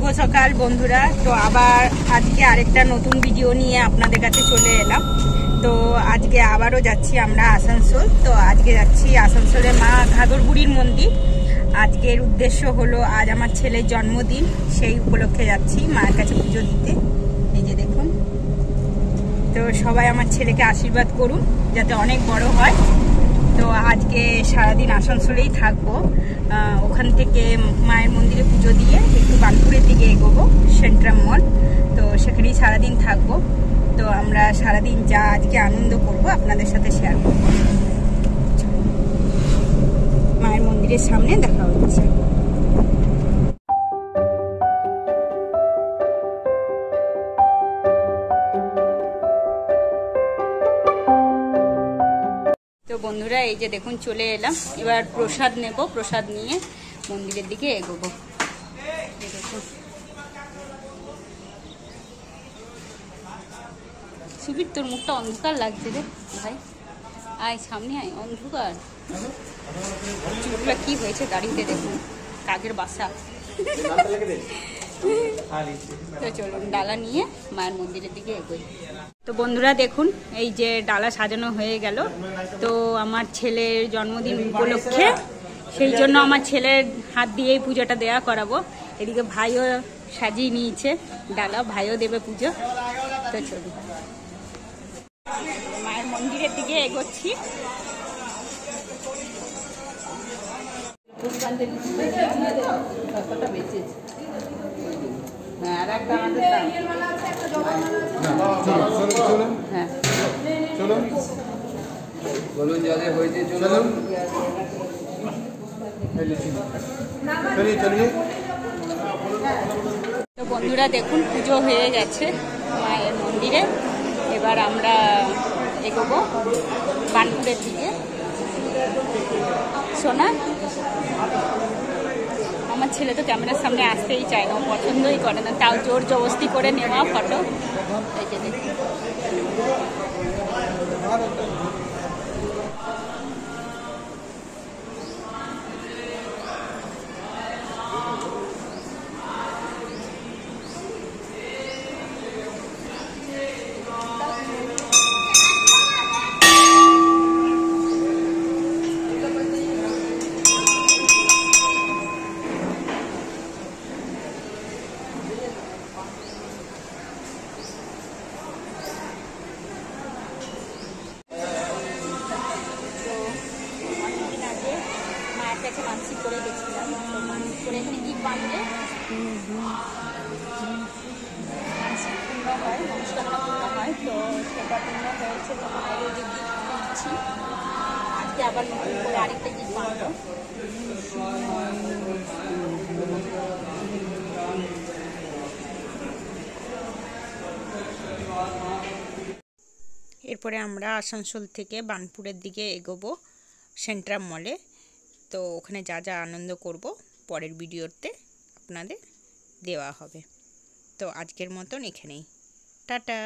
শুভ সকাল বন্ধুরা। তো আবার আজকে আরেকটা নতুন ভিডিও নিয়ে আপনাদের কাছে চলে এলাম। তো আজকে আবারও যাচ্ছি আমরা আসানসোল। তো আজকে যাচ্ছি আসানসোলে মা ঘাগর বুড়ির মন্দির। আজকের উদ্দেশ্য হলো আজ আমার ছেলের জন্মদিন, সেই উপলক্ষে যাচ্ছি মায়ের কাছে পুজো দিতে। এই যে দেখুন, তো সবাই আমার ছেলেকে আশীর্বাদ করুন যাতে অনেক বড় হয়। তো আজকে সারাদিন আসানসোলেই থাকবো। ওখান থেকে মায়ের মন্দিরে পুজো দিয়ে একটু বানপুরের দিকে এগোবো, সেন্ট্রাম মল। তো সেখানেই সারাদিন থাকবো। তো আমরা সারাদিন যা আজকে আনন্দ করব আপনাদের সাথে শেয়ার করব। মায়ের মন্দিরের সামনে দেখা হচ্ছে। তো বন্ধুরা, এই যে দেখুন চলে এলাম। এবার প্রসাদ নেব, প্রসাদ নিয়ে মন্দিরের দিকে এগোবো। সুবীর, তোর মুখটা অন্ধকার লাগছে রে ভাই, আয় সামনে আয়। অন্ধকার চুলগুলা কি হয়েছে দাড়িতে, দেখুন কাকের বাসা। তো চলুন ডালা নিয়ে মায়ের মন্দিরের দিকে এগোই। তো বন্ধুরা দেখুন, এই যে ডালা সাজানো হয়ে গেল। তো আমার ছেলের জন্মদিন উপলক্ষে সেই জন্য আমার ছেলের হাত দিয়েই পুজোটা দেয়া করাবো। এদিকে ভাইও সাজিয়ে নিয়েছে ডালা, ভাইও দেবে পুজো। তো চলুন মায়ের মন্দিরের দিকে এগোচ্ছি। তো বন্ধুরা দেখুন, পুজো হয়ে গেছে মায়ের মন্দিরে। এবার আমরা এগোবো বানপুরের দিকে। সোনা, আমার ছেলে তো ক্যামেরার সামনে আসতেই চায় না, পছন্দই করে না, তাও জোর জবরদস্তি করে নেওয়া ফটো। এই যে দেখুন, মানসিক করে গেছিলাম। তো মানসিক করে এখানে গিট বাঁধলে মানসিক পূর্ণ হয়, মনস্কামনা পূর্ণ হয়। তো সেটা পূর্ণ হয়েছে। তো মায়ের যে গিট দিচ্ছি, আজকে আবার নতুন করে আরেকটা গিট বাঁধবো। এরপরে আমরা আসানসোল থেকে বানপুরের দিকে এগোবো সেন্ট্রাম মলে। তো ওখানে যা যা আনন্দ করব পরের ভিডিওতে আপনাদের দেওয়া হবে। তো আজকের মতন এখানেই, টাটা।